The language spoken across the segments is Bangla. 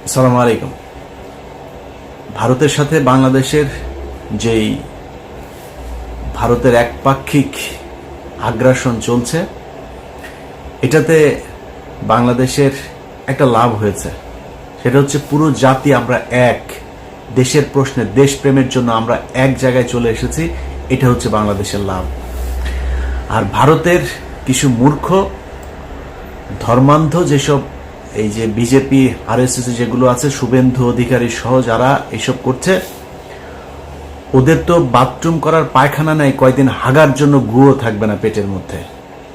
আসসালামু আলাইকুম। ভারতের সাথে বাংলাদেশের যেই ভারতের একপাক্ষিক আগ্রাসন চলছে, এটাতে বাংলাদেশের একটা লাভ হয়েছে। সেটা হচ্ছে পুরো জাতি আমরা এক, দেশের প্রশ্নে দেশপ্রেমের জন্য আমরা এক জায়গায় চলে এসেছি। এটা হচ্ছে বাংলাদেশের লাভ। আর ভারতের কিছু মূর্খ ধর্মান্ধ যেসব এই যে বিজেপি আরএসএস যেগুলো আছে, শুভেন্দু অধিকারী সহ যারা এইসব করছে, ওদের তো বাথরুম করার পায়খানা নাই, কয়দিন হাগার জন্য গুও থাকবে না পেটের মধ্যে।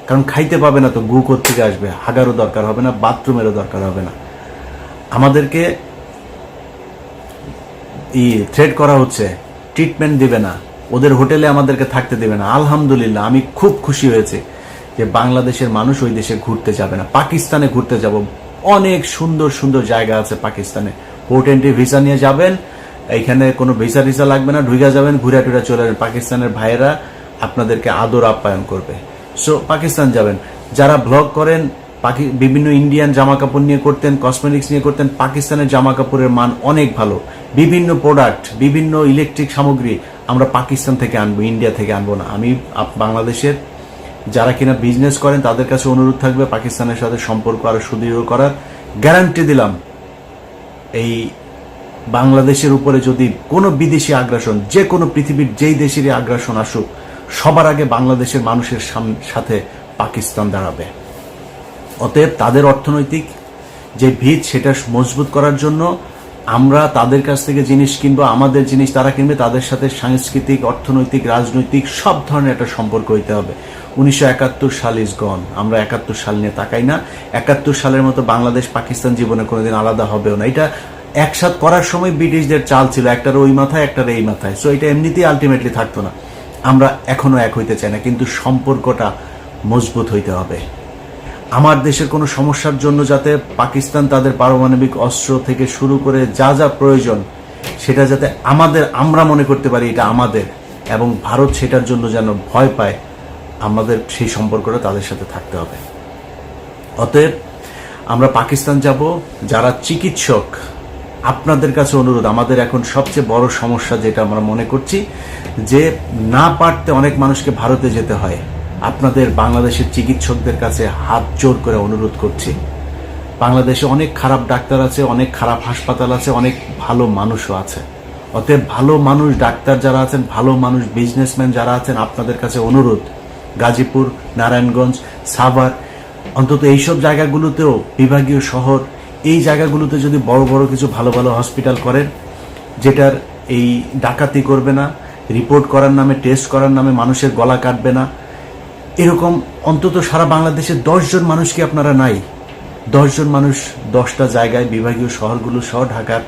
কারণ খাইতে পাবে না তো গু কোত্থেকে আসবে? হাগারও দরকার হবে না, বাথরুমেরও দরকার হবে না। আমাদেরকে থ্রেট করা হচ্ছে, ট্রিটমেন্ট দিবে না, ওদের হোটেলে আমাদেরকে থাকতে দেবে না। আলহামদুলিল্লাহ, আমি খুব খুশি হয়েছে যে বাংলাদেশের মানুষ ওই দেশে ঘুরতে যাবে না। পাকিস্তানে ঘুরতে যাব, অনেক সুন্দর সুন্দর জায়গা আছে পাকিস্তানে। পোর্ট এন্ট্রি ভিসা নিয়ে যাবেন, এইখানে কোনো ভিসা টিসা লাগবে না, ঢুকে যাবেন, ঘুরে টুরে চলে যাবেন। পাকিস্তানের ভাইয়েরা আপনাদেরকে আদর আপ্যায়ন করবে। সো পাকিস্তান যাবেন। যারা ব্লগ করেন, বিভিন্ন ইন্ডিয়ান জামা কাপড় নিয়ে করতেন, কসমেটিক্স নিয়ে করতেন, পাকিস্তানের জামা কাপড়ের মান অনেক ভালো। বিভিন্ন প্রোডাক্ট, বিভিন্ন ইলেকট্রিক সামগ্রী আমরা পাকিস্তান থেকে আনবো, ইন্ডিয়া থেকে আনবো না। আমি বাংলাদেশের যারা কিনা বিজনেস করেন তাদের কাছে অনুরোধ থাকবে পাকিস্তানের সাথে সম্পর্ক আরো সুদৃঢ় করার। গ্যারান্টি দিলাম, এই বাংলাদেশের উপরে যদি কোনো বিদেশি আগ্রাসন, যে কোনো পৃথিবীর যেই দেশেরই আগ্রাসন আসুক, সবার আগে বাংলাদেশের মানুষের সাথে পাকিস্তান দাঁড়াবে। অতএব তাদের অর্থনৈতিক যে ভিত, সেটা মজবুত করার জন্য আমরা তাদের কাছ থেকে জিনিস কিনবো, আমাদের জিনিস তারা কিনবে। তাদের সাথে সাংস্কৃতিক, অর্থনৈতিক, রাজনৈতিক সব ধরনের একটা সম্পর্ক হইতে হবে। 1971 সাল ইজ গন। আমরা 71 সাল নিয়ে তাকাই না। 71 সালের মতো বাংলাদেশ পাকিস্তান জীবনে কোনোদিন আলাদা হবেও না। এটা একসাথ করার সময় ব্রিটিশদের চাল ছিল, একটার ওই মাথায় একটার এই মাথায়। সো এটা এমনিতেই আলটিমেটলি থাকতো না। আমরা এখনো এক হইতে চাই না, কিন্তু সম্পর্কটা মজবুত হইতে হবে। আমার দেশের কোনো সমস্যার জন্য যাতে পাকিস্তান তাদের পারমাণবিক অস্ত্র থেকে শুরু করে যা যা প্রয়োজন, সেটা যাতে আমরা মনে করতে পারি এটা আমাদের, এবং ভারত সেটার জন্য যেন ভয় পায়, আমাদের সেই সম্পর্কটা তাদের সাথে থাকতে হবে। অতএব আমরা পাকিস্তান যাব। যারা চিকিৎসক, আপনাদের কাছে অনুরোধ, আমাদের এখন সবচেয়ে বড় সমস্যা যেটা আমরা মনে করছি, যে না পারতে অনেক মানুষকে ভারতে যেতে হয়। আপনাদের বাংলাদেশের চিকিৎসকদের কাছে হাত জোর করে অনুরোধ করছি, বাংলাদেশে অনেক খারাপ ডাক্তার আছে, অনেক খারাপ হাসপাতাল আছে, অনেক ভালো মানুষও আছে। অতএব ভালো মানুষ, ডাক্তার যারা আছেন, ভালো মানুষ, বিজনেসম্যান যারা আছেন, আপনাদের কাছে অনুরোধ, গাজীপুর, নারায়ণগঞ্জ, সাভার, অন্তত এইসব জায়গাগুলোতেও, বিভাগীয় শহর, এই জায়গাগুলোতে যদি বড় বড় কিছু ভালো ভালো হসপিটাল করেন, যেটার এই ডাকাতি করবে না, রিপোর্ট করার নামে, টেস্ট করার নামে মানুষের গলা কাটবে না, এরকম অন্তত সারা বাংলাদেশে 10 জন মানুষ কি আপনারা নাই? 10 জন মানুষ 10টা জায়গায়, বিভাগীয় শহরগুলো সহ ঢাকার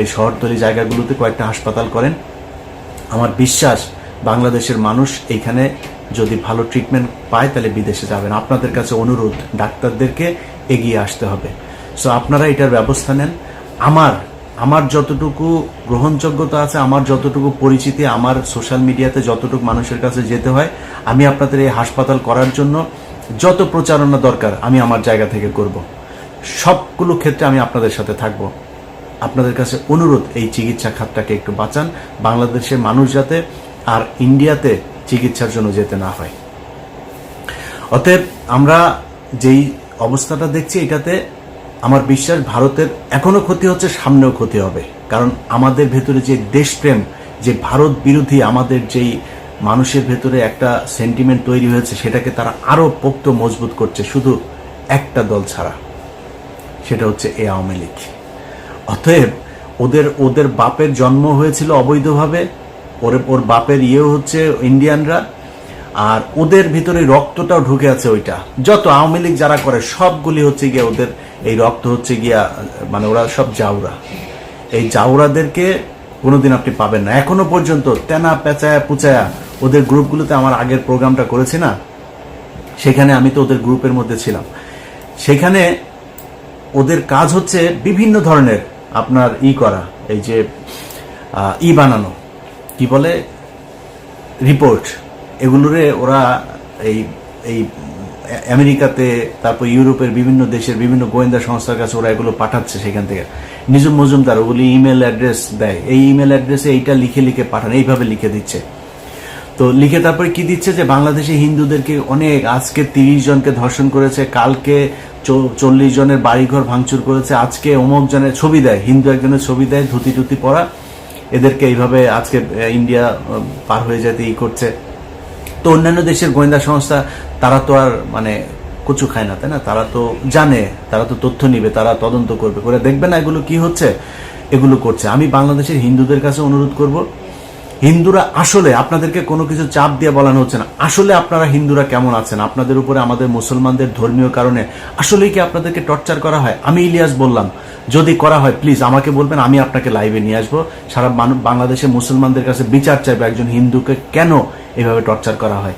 এই শহরতলি জায়গাগুলোতে কয়েকটা হাসপাতাল করেন। আমার বিশ্বাস বাংলাদেশের মানুষ এইখানে যদি ভালো ট্রিটমেন্ট পায় তাহলে বিদেশে যাবেন। আপনাদের কাছে অনুরোধ, ডাক্তারদেরকে এগিয়ে আসতে হবে। সো আপনারা এটার ব্যবস্থা নেন। আমার যতটুকু গ্রহণযোগ্যতা আছে, আমার যতটুকু পরিচিতি, আমার সোশ্যাল মিডিয়াতে যতটুকু মানুষের কাছে যেতে হয়, আমি আপনাদের এই হাসপাতাল করার জন্য যত প্রচারণা দরকার আমি আমার জায়গা থেকে করব। সবগুলো ক্ষেত্রে আমি আপনাদের সাথে থাকব। আপনাদের কাছে অনুরোধ, এই চিকিৎসা খাতটাকে একটু বাঁচান, বাংলাদেশের মানুষ যাতে আর ইন্ডিয়াতে চিকিৎসার জন্য যেতে না হয়। অতএব আমরা যেই অবস্থাটা দেখছি, এটাতে আমার বিশ্বাস ভারতের এখনো ক্ষতি হচ্ছে, সামনেও ক্ষতি হবে। কারণ আমাদের ভেতরে যে দেশপ্রেম, যে ভারত বিরোধী আমাদের যেই মানুষের ভেতরে একটা সেন্টিমেন্ট তৈরি হয়েছে, সেটাকে তারা আরো পোক্ত মজবুত করছে, শুধু একটা দল ছাড়া, সেটা হচ্ছে এই আওয়ামী লীগ। অতএব ওদের বাপের জন্ম হয়েছিল অবৈধভাবে, ওর বাপের হচ্ছে ইন্ডিয়ানরা, আর ওদের ভিতরে রক্তটাও ঢুকে আছে। ওইটা যত আওয়ামী লীগ যারা করে সবগুলি হচ্ছে গিয়া ওদের এই রক্ত হচ্ছে গিয়া, মানে ওরা সব জাউরা। এই জাউরাদেরকে কোনোদিন আপনি পাবেন না। এখনো পর্যন্ত তেনা পেঁচায়া পুচায়া ওদের গ্রুপগুলোতে, আমার আগের প্রোগ্রামটা করেছি না, সেখানে আমি তো ওদের গ্রুপের মধ্যে ছিলাম। সেখানে ওদের কাজ হচ্ছে বিভিন্ন ধরনের আপনার করা, এই যে বানানো, কি বলে, রিপোর্ট, এগুলোরে ওরা এই আমেরিকাতে, তারপর ইউরোপের বিভিন্ন দেশের বিভিন্ন গোয়েন্দা সংস্থার কাছে ওরা এগুলো পাঠাচ্ছে। সেখান থেকে নিজুম মজুমদার ওগুলি ইমেল অ্যাড্রেস দেয়, এই ইমেল অ্যাড্রেসে এইটা লিখে লিখে পাঠান, এইভাবে লিখে দিচ্ছে। তো লিখে তারপরে কি দিচ্ছে যে বাংলাদেশে হিন্দুদেরকে অনেক, আজকে 30 জনকে ধর্ষণ করেছে, কালকে 40 জনের বাড়িঘর ভাঙচুর করেছে, আজকে অমুক জনের ছবি দেয়, হিন্দু একজনের ছবি দেয় ধুতি টুতি পরা, এদেরকে এইভাবে আজকে ইন্ডিয়া পার হয়ে যেতে করছে। তো অন্যান্য দেশের গোয়েন্দা সংস্থা তারা তো আর মানে কচু খায় না, তাই না? তারা তো জানে, তারা তো তথ্য নিবে, তারা তদন্ত করবে, করে দেখবে না এগুলো কি হচ্ছে, এগুলো করছে। আমি বাংলাদেশের হিন্দুদের কাছে অনুরোধ করব, হিন্দুরা আসলে, আপনাদেরকে কোনো কিছু চাপ দিয়ে বলানো হচ্ছে না, আসলে আপনারা হিন্দুরা কেমন আছেন? আপনাদের উপরে আমাদের মুসলমানদের ধর্মীয় কারণে আসলেই কি আপনাদেরকে টর্চার করা হয়? আমি ইলিয়াস বললাম, যদি করা হয় প্লিজ আমাকে বলবেন, আমি আপনাকে লাইভে নিয়ে আসবো, সারা বাংলাদেশের মুসলমানদের কাছে বিচার চাইবে একজন হিন্দুকে কেন এভাবে টর্চার করা হয়।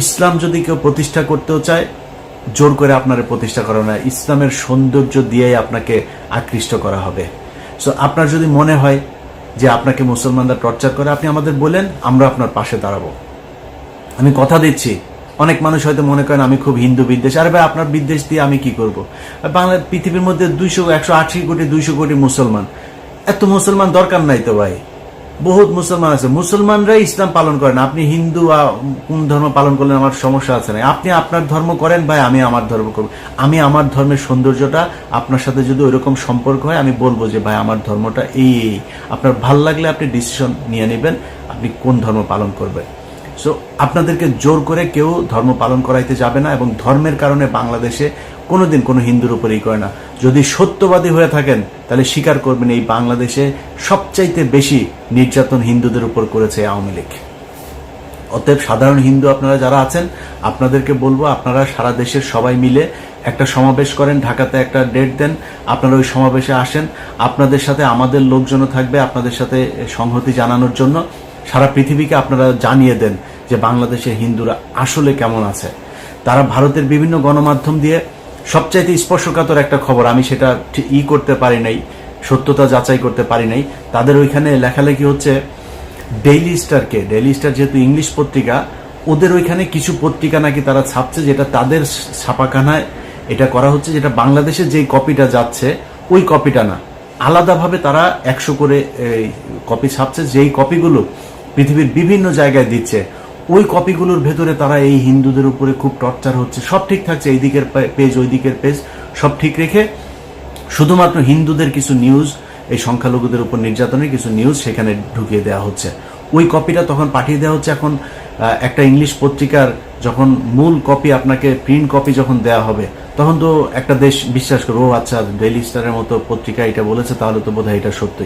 ইসলাম যদি কেউ প্রতিষ্ঠা করতেও চায়, জোর করে আপনার প্রতিষ্ঠা করা না, ইসলামের সৌন্দর্য দিয়েই আপনাকে আকৃষ্ট করা হবে। সো আপনার যদি মনে হয় যে আপনাকে মুসলমানরা টর্চার করে, আপনি আমাদের বলেন, আমরা আপনার পাশে দাঁড়াবো। আমি কথা দিচ্ছি, অনেক মানুষ হয়তো মনে করেন আমি খুব হিন্দু বিদ্বেষ। আরে ভাই, আপনার বিদ্বেষ দিয়ে আমি কি করব? বাংলা পৃথিবীর মধ্যে 180 কোটি 200 কোটি মুসলমান, এত মুসলমান দরকার নাই তো ভাই, বহুত মুসলমান আছে, মুসলমানরাই ইসলাম পালন করেন। আপনি হিন্দু কোন ধর্ম পালন করলেন আমার সমস্যা আছে না, আপনি আপনার ধর্ম করেন ভাই, আমি আমার ধর্ম করব। আমি আমার ধর্মের সৌন্দর্যটা, আপনার সাথে যদি ওইরকম সম্পর্ক হয় আমি বলবো যে ভাই আমার ধর্মটা এই, আপনার ভাল লাগলে আপনি ডিসিশন নিয়ে নেবেন আপনি কোন ধর্ম পালন করবেন। সো আপনাদেরকে জোর করে কেউ ধর্ম পালন করাইতে যাবে না, এবং ধর্মের কারণে বাংলাদেশে কোনোদিন কোনো হিন্দুর উপরেই করে না। যদি সত্যবাদী হয়ে থাকেন তাহলে স্বীকার করবেন, এই বাংলাদেশে সবচাইতে বেশি নির্যাতন হিন্দুদের উপর করেছে আওয়ামী লীগ। অতএব সাধারণ হিন্দু আপনারা যারা আছেন, আপনাদেরকে বলবো আপনারা সারা দেশের সবাই মিলে একটা সমাবেশ করেন, ঢাকাতে একটা ডেট দেন, আপনারা ওই সমাবেশে আসেন, আপনাদের সাথে আমাদের লোকজনও থাকবে আপনাদের সাথে সংহতি জানানোর জন্য। সারা পৃথিবীকে আপনারা জানিয়ে দেন যে বাংলাদেশের হিন্দুরা আসলে কেমন আছে। তারা ভারতের বিভিন্ন গণমাধ্যম দিয়ে সবচাইতে স্পর্শকাতর একটা খবর, আমি সেটা করতে পারি নাই, সত্যতা যাচাই করতে পারি নাই, তাদের ওইখানে লেখালেখি হচ্ছে ডেইলি স্টার যেহেতু ইংলিশ পত্রিকা, ওদের ওইখানে কিছু পত্রিকা নাকি তারা ছাপছে, যেটা তাদের ছাপাখানায় এটা করা হচ্ছে, যেটা বাংলাদেশে যেই কপিটা যাচ্ছে ওই কপিটা না, আলাদাভাবে তারা 100 করে কপি ছাপছে, যেই কপিগুলো পৃথিবীর বিভিন্ন জায়গায় দিচ্ছে। ওই কপিগুলোর ভেতরে তারা এই হিন্দুদের উপরে খুব টর্চার হচ্ছে, সব ঠিক থাকছে, এই দিকের পেজ ওই দিকের পেজ সব ঠিক রেখে শুধুমাত্র হিন্দুদের কিছু নিউজ, এই সংখ্যালঘুদের উপর নির্যাতনের কিছু নিউজ সেখানে ঢুকিয়ে দেওয়া হচ্ছে। ওই কপিটা তখন পাঠিয়ে দেওয়া হচ্ছে। এখন একটা ইংলিশ পত্রিকার যখন মূল কপি আপনাকে প্রিন্ট কপি যখন দেওয়া হবে, তখন তো একটা দেশ বিশ্বাস করবে, ও আচ্ছা ডেইলি স্টারের মতো পত্রিকা এটা বলেছে, তাহলে তো বোধহয় এটা সত্যি।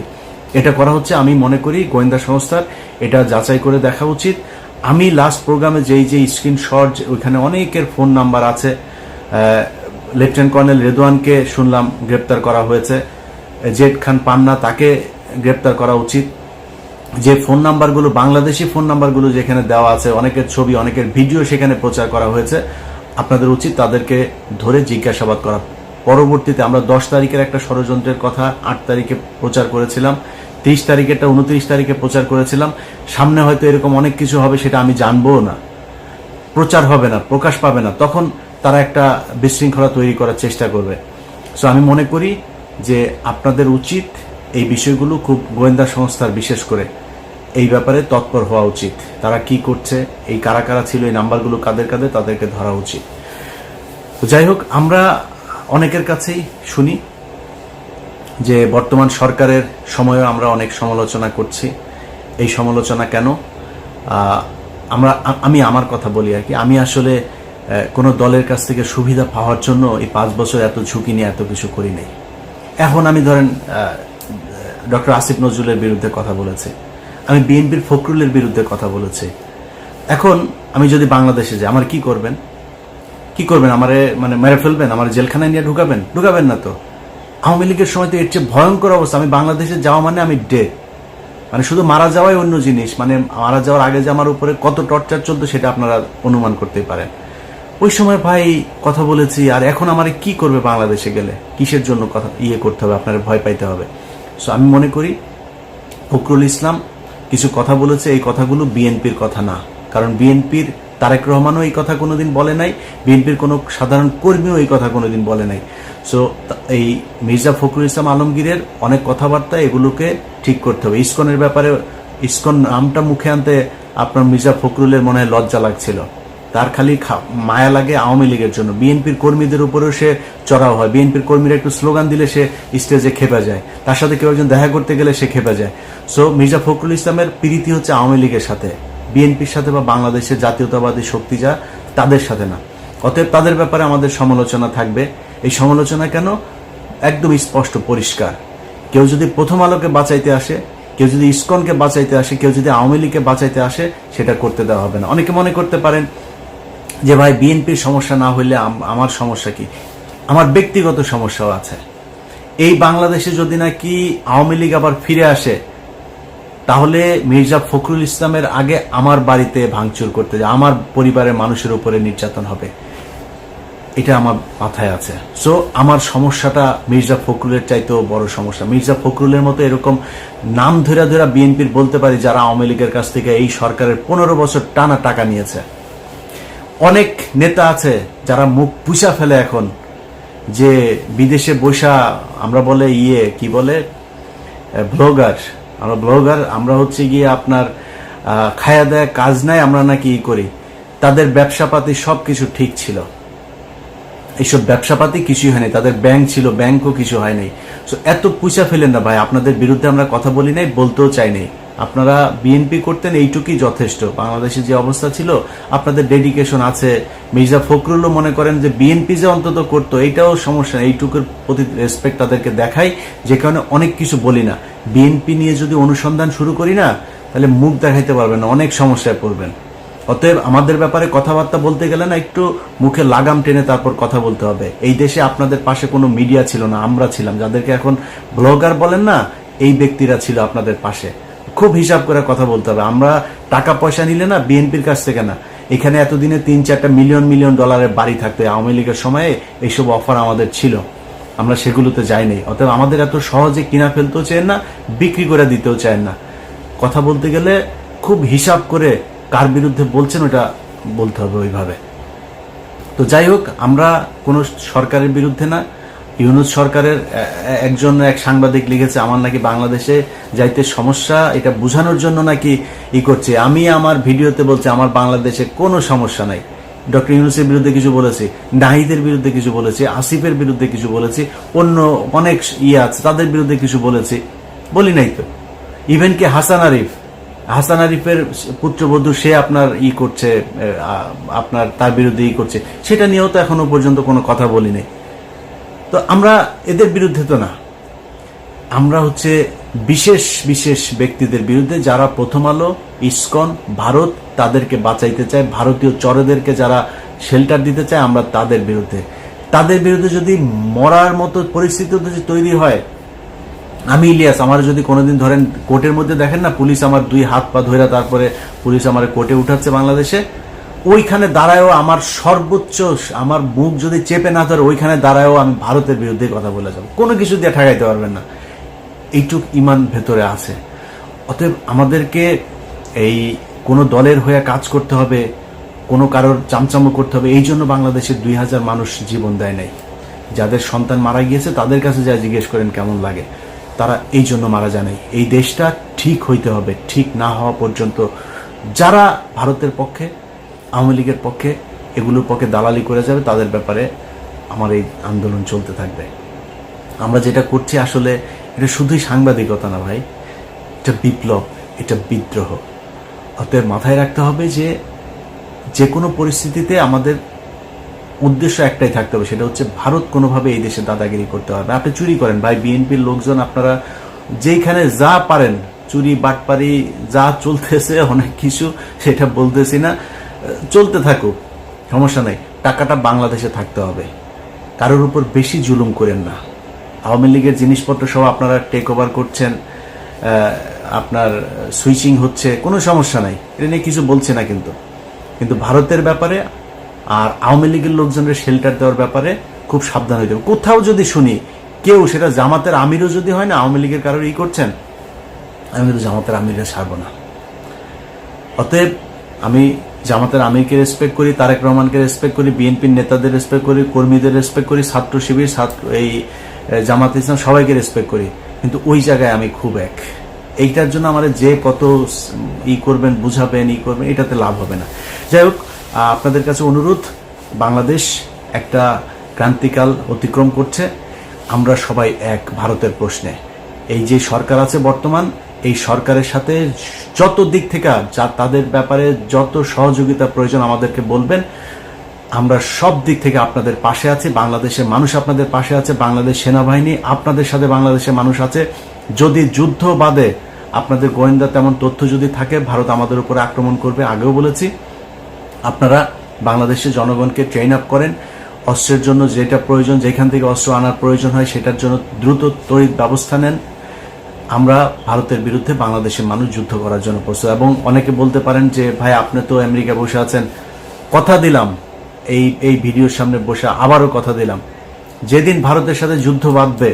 এটা করা হচ্ছে, আমি মনে করি গোয়েন্দা সংস্থার এটা যাচাই করে দেখা উচিত। আমি লাস্ট প্রোগ্রামে যেই স্ক্রিনশট, ওইখানে অনেকের ফোন নাম্বার আছে। লেফটেন্যান্ট কর্নেল রেদওয়ানকে শুনলাম গ্রেপ্তার করা হয়েছে, জেড খান পান্না তাকে গ্রেপ্তার করা উচিত। যে ফোন নাম্বারগুলো, বাংলাদেশি ফোন নাম্বারগুলো যেখানে দেওয়া আছে, অনেকের ছবি অনেকের ভিডিও সেখানে প্রচার করা হয়েছে, আপনাদের উচিত তাদেরকে ধরে জিজ্ঞাসাবাদ করা। পরবর্তীতে আমরা 10 তারিখের একটা ষড়যন্ত্রের কথা 8 তারিখে প্রচার করেছিলাম, 30 তারিখেরটা 29 তারিখে প্রচার করেছিলাম। সামনে হয়তো এরকম অনেক কিছু হবে, সেটা আমি জানবো না, প্রচার হবে না, প্রকাশ পাবে না, তখন তারা একটা বিশৃঙ্খলা তৈরি করার চেষ্টা করবে। সো আমি মনে করি যে আপনাদের উচিত এই বিষয়গুলো খুব, গোয়েন্দা সংস্থার বিশেষ করে এই ব্যাপারে তৎপর হওয়া উচিত। তারা কি করছে, এই কারা কারা ছিল, এই নাম্বারগুলো কাদের কাদের, তাদেরকে ধরা উচিত। তো যাই হোক, আমরা অনেকের কাছেই শুনি যে বর্তমান সরকারের সময়েও আমরা অনেক সমালোচনা করছি। এই সমালোচনা কেন? আমি আমার কথা বলি আর কি, আমি আসলে কোনো দলের কাছ থেকে সুবিধা পাওয়ার জন্য এই 5 বছর এত ঝুঁকি নিয়ে এত কিছু করি নাই। এখন আমি ধরেন ডক্টর আসিফ নজরুলের বিরুদ্ধে কথা বলেছি, আমি বিএনপির ফখরুলের বিরুদ্ধে কথা বলেছি। এখন আমি যদি বাংলাদেশে যাই, আমার কি করবেন? আমারে মানে মেরে ফেলবেন, আমার জেলখানায় নিয়ে ঢুকাবেন না তো। আওয়ামী লীগের সময় তো এর চেয়ে ভয়ঙ্কর অবস্থা। আমি বাংলাদেশে যাওয়া মানে আমি ডেড, মানে শুধু মারা যাওয়াই অন্য জিনিস, মানে মারা যাওয়ার আগে যে আমার উপরে কত টর্চার চলতো সেটা আপনারা অনুমান করতেই পারেন। ওই সময় ভাই কথা বলেছি, আর এখন আমারে কি করবে বাংলাদেশে গেলে, কিসের জন্য কথা করতে হবে, আপনারা ভয় পাইতে হবে। সো আমি মনে করি ফখরুল ইসলাম কিছু কথা বলেছে, এই কথাগুলো বিএনপির কথা না, কারণ বিএনপির তারেক রহমানও এই কথা কোনোদিন বলে নাই, বিএনপির কোনো সাধারণ কর্মীও এই কথা কোনোদিন বলে নাই। সো এই মির্জা ফখরুল ইসলাম আলমগীরের অনেক কথাবার্তা, এগুলোকে ঠিক করতে হবে। ইসকনের ব্যাপারে, ইসকন নামটা মুখে আনতে আপনার মির্জা ফখরুলের মনে হয় লজ্জা লাগছিল, তার খালি মায়া লাগে আওয়ামী লীগের জন্য। বিএনপির কর্মীদের উপরেও সে চড়াও হয়, বিএনপির কর্মীরা একটু স্লোগান দিলে সে স্টেজে খেপে যায়, তার সাথে কেউ একজন দেখা করতে গেলে সে খেপে যায়। সো মির্জা ফখরুল ইসলামের প্রীতি হচ্ছে আওয়ামী লীগের সাথে, বিএনপির সাথে বা বাংলাদেশের জাতীয়তাবাদী শক্তি যা তাদের সাথে না। অতএব তাদের ব্যাপারে আমাদের সমালোচনা থাকবে। এই সমালোচনা কেন? একদম স্পষ্ট পরিষ্কার। কেউ যদি প্রথম আলোকে বাঁচাইতে আসে, কেউ যদি ইসকনকে বাঁচাইতে আসে, কেউ যদি আওয়ামী লীগকে বাঁচাইতে আসে, সেটা করতে দেওয়া হবে না। অনেকে মনে করতে পারেন যে ভাই বিএনপির সমস্যা না হইলে আমার সমস্যা কি? আমার ব্যক্তিগত সমস্যাও আছে। এই বাংলাদেশে যদি নাকি আওয়ামী লীগ আবার ফিরে আসে, তাহলে মির্জা ফখরুল ইসলামের আগে আমার বাড়িতে ভাঙচুর করতে যায়, আমার পরিবারের মানুষের উপরে নির্যাতন হবে, এটা আমার মাথায় আছে। সো আমার সমস্যাটা মির্জা ফখরুলের চাইতেও বড় সমস্যা। মির্জা ফখরুলের মতো এরকম নাম ধরে ধরে বিএনপির বলতে পারি যারা আওয়ামী লীগের কাছ থেকে এই সরকারের 15 বছর টানা টাকা নিয়েছে। অনেক নেতা আছে যারা মুখ পুষা ফেলে এখন, যে বিদেশে বসা আমরা বলে কি বলে ব্লগার, আমরা ব্লগার, আমরা হচ্ছে গিয়ে আপনার খায়া দেয়া কাজ নাই, আমরা নাকি করি। তাদের ব্যবসাপাতি সবকিছু ঠিক ছিল, এইসব ব্যবসাপাতি কিছুই হয়নি, তাদের ব্যাংক ছিল, ব্যাংকও কিছু হয়নি। সো এত পুষা ফেলেন না ভাই, আপনাদের বিরুদ্ধে আমরা কথা বলি নাই, বলতেও চাই নাই। আপনারা বিএনপি করতেন, এইটুকুই যথেষ্ট। বাংলাদেশে যে অবস্থা ছিল, আপনাদের ডেডিকেশন আছে। মির্জা ফখরুলও মনে করেন যে বিএনপি যে অন্তত করতো, এইটাও সমস্যা, এইটুকুর প্রতি রেসপেক্ট তাদেরকে দেখাই, যে কারণে অনেক কিছু বলি না। বিএনপি নিয়ে যদি অনুসন্ধান শুরু করি না, তাহলে মুখ দেখাইতে পারবেন না, অনেক সমস্যায় পড়বেন। অতএব আমাদের ব্যাপারে কথাবার্তা বলতে গেলে না, একটু মুখে লাগাম টেনে তারপর কথা বলতে হবে। এই দেশে আপনাদের পাশে কোনো মিডিয়া ছিল না, আমরা ছিলাম। যাদেরকে এখন ব্লগার বলেন না, এই ব্যক্তিরা ছিল আপনাদের পাশে। খুব হিসাব করে কথা বলতে হবে। আমরা টাকা পয়সা নিলে না, বিএনপির কাছ থেকে না, এখানে এতদিনে 3-4টা মিলিয়ন মিলিয়ন ডলারের বাড়ি থাকতো। আওয়ামী লীগের সময়ে এইসব অফার আমাদের ছিল, আমরা সেগুলোতে যাইনি। অতএব আমাদের এত সহজে কিনা ফেলতেও চায় না, বিক্রি করে দিতেও চায় না। কথা বলতে গেলে খুব হিসাব করে কার বিরুদ্ধে বলছেন ওটা বলতে হবে ওইভাবে। তো যাই হোক, আমরা কোনো সরকারের বিরুদ্ধে না। ইউনূস সরকারের এক সাংবাদিক লিখেছে আমার নাকি বাংলাদেশে যাইতে সমস্যা, এটা বোঝানোর জন্য নাকি করছে। আমি আমার ভিডিওতে বলছি আমার বাংলাদেশে কোনো সমস্যা নাই। ডক্টর ইউনূসের বিরুদ্ধে কিছু বলেছি, নাহিদের বিরুদ্ধে কিছু বলেছি, আসিফের বিরুদ্ধে কিছু বলেছি, অন্য অনেক আছে তাদের বিরুদ্ধে কিছু বলেছি, বলি নাই তো। ইভেন কি হাসান আরিফের পুত্রবধূ, সে আপনার করছে, আপনার তার বিরুদ্ধে করছে, সেটা নিয়েও তো এখনো পর্যন্ত কোনো কথা বলি নাই। তো আমরা এদের বিরুদ্ধে তো না, আমরা হচ্ছে বিশেষ বিশেষ ব্যক্তিদের বিরুদ্ধে, যারা প্রথম আলো, ইসকন, ভারত তাদেরকে বাঁচাইতে চায়, ভারতীয় চরেদেরকে যারা শেল্টার দিতে চায়, আমরা তাদের বিরুদ্ধে যদি মরার মতো পরিস্থিতি যদি তৈরি হয়, আমি ইলিয়াস, আমার যদি কোনোদিন ধরেন কোর্টের মধ্যে দেখেন না, পুলিশ আমার 2 হাত পা ধরে তারপরে পুলিশ আমার কোর্টে উঠাচ্ছে বাংলাদেশে, ওইখানে দাঁড়ায়ও আমার সর্বোচ্চ, আমার মুখ যদি চেপে না ধরে, ওইখানে দাঁড়ায়ও আমি ভারতের বিরুদ্ধে কথা বলে যাব, কোনো কিছু দিয়ে ঠেকাইতে পারবেন না। এইটুক ইমান ভেতরে আছে। অতএব আমাদেরকে এই কোনো দলের হয়ে কাজ করতে হবে, কোনো কারোর চামচামো করতে হবে, এই জন্য বাংলাদেশের 2000 মানুষ জীবন দেয় নাই। যাদের সন্তান মারা গিয়েছে তাদের কাছে যা জিজ্ঞেস করেন কেমন লাগে, তারা এই জন্য মারা যায় নাই। এই দেশটা ঠিক হইতে হবে, ঠিক না হওয়া পর্যন্ত যারা ভারতের পক্ষে, আওয়ামী লীগের পক্ষে, এগুলোর পক্ষে দালালি করে যাবে, তাদের ব্যাপারে আমার এই আন্দোলন চলতে থাকবে। আমরা যেটা করছি আসলে এটা শুধুই সাংবাদিকতা না ভাই, এটা বিপ্লব, এটা বিদ্রোহ। অতএব মাথায় রাখতে হবে যে কোনো পরিস্থিতিতে আমাদের উদ্দেশ্য একটাই থাকতে হবে, সেটা হচ্ছে ভারত কোনোভাবে এই দেশে দাদাগিরি করতে পারবে। আপনি চুরি করেন ভাই, বিএনপির লোকজন আপনারা যেখানে যা পারেন, চুরি বাটপারি যা চলতেছে অনেক কিছু, সেটা বলতেছি না, চলতে থাকুক, সমস্যা নেই। টাকাটা বাংলাদেশে থাকতে হবে, কারোর উপর বেশি জুলুম করেন না। আওয়ামী লীগের জিনিসপত্র সব আপনারা টেক ওভার করছেন, আপনার সুইচিং হচ্ছে, কোনো সমস্যা নাই, এটা নিয়ে কিছু বলছে না। কিন্তু ভারতের ব্যাপারে আর আওয়ামী লীগের লোকজনের শেল্টার দেওয়ার ব্যাপারে খুব সাবধান হইতে হবে। কোথাও যদি শুনি কেউ, সেটা জামাতের আমিরও যদি হয় না, আওয়ামী লীগের কারোর করছেন, আমি কিন্তু জামাতের আমিররা ছাড়বো না। অতএব আমি জামাতের আমিরকে রেসপেক্ট করি, তারেক রহমানকে রেসপেক্ট করি, বিএনপির নেতাদের রেসপেক্ট করি, কর্মীদের রেসপেক্ট করি, ছাত্র শিবির, এই জামাত ইসলাম সবাইকে রেসপেক্ট করি, কিন্তু ওই জায়গায় আমি খুব এক। এইটার জন্য আমার যে কত করবেন, বুঝাবেন, করবেন, এটাতে লাভ হবে না। যাই হোক, আপনাদের কাছে অনুরোধ, বাংলাদেশ একটা ক্রান্তিকাল অতিক্রম করছে, আমরা সবাই এক ভারতের প্রশ্নে। এই যে সরকার আছে বর্তমান, এই সরকারের সাথে যত দিক থেকে যা তাদের ব্যাপারে যত সহযোগিতা প্রয়োজন আমাদেরকে বলবেন, আমরা সব দিক থেকে আপনাদের পাশে আছি। বাংলাদেশের মানুষ আপনাদের পাশে আছে, বাংলাদেশ সেনাবাহিনী আপনাদের সাথে, বাংলাদেশের মানুষ আছে। যদি যুদ্ধ বাদে আপনাদের গোয়েন্দা তেমন তথ্য যদি থাকে ভারত আমাদের উপরে আক্রমণ করবে, আগেও বলেছি, আপনারা বাংলাদেশের জনগণকে ট্রেন আপ করেন, অস্ত্রের জন্য যেটা প্রয়োজন, যেখান থেকে অস্ত্র আনার প্রয়োজন হয় সেটার জন্য দ্রুত তড়িৎ ব্যবস্থা নেন। আমরা ভারতের বিরুদ্ধে বাংলাদেশের মানুষ যুদ্ধ করার জন্য প্রস্তুত। এবং অনেকে বলতে পারেন যে ভাই আপনি তো আমেরিকা বসে আছেন, কথা দিলাম এই ভিডিওর সামনে বসে আবারও কথা দিলাম, যেদিন ভারতের সাথে যুদ্ধ বাঁধবে,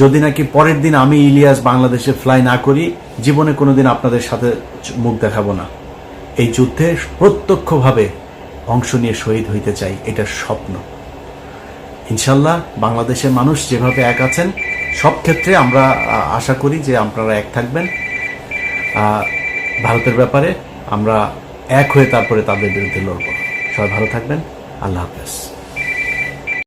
যদি নাকি পরের দিন আমি ইলিয়াস বাংলাদেশে ফ্লাই না করি, জীবনে কোনোদিন আপনাদের সাথে মুখ দেখাবো না। এই যুদ্ধে প্রত্যক্ষভাবে অংশ নিয়ে শহীদ হইতে চাই, এটা স্বপ্ন। ইনশাল্লাহ বাংলাদেশের মানুষ যেভাবে এক আছেন, সব ক্ষেত্রে আমরা আশা করি যে আপনারা এক থাকবেন। ভারতের ব্যাপারে আমরা এক হয়ে তারপরে তাদের বিরুদ্ধে লড়ব। সবাই ভালো থাকবেন। আল্লাহ হাফেজ।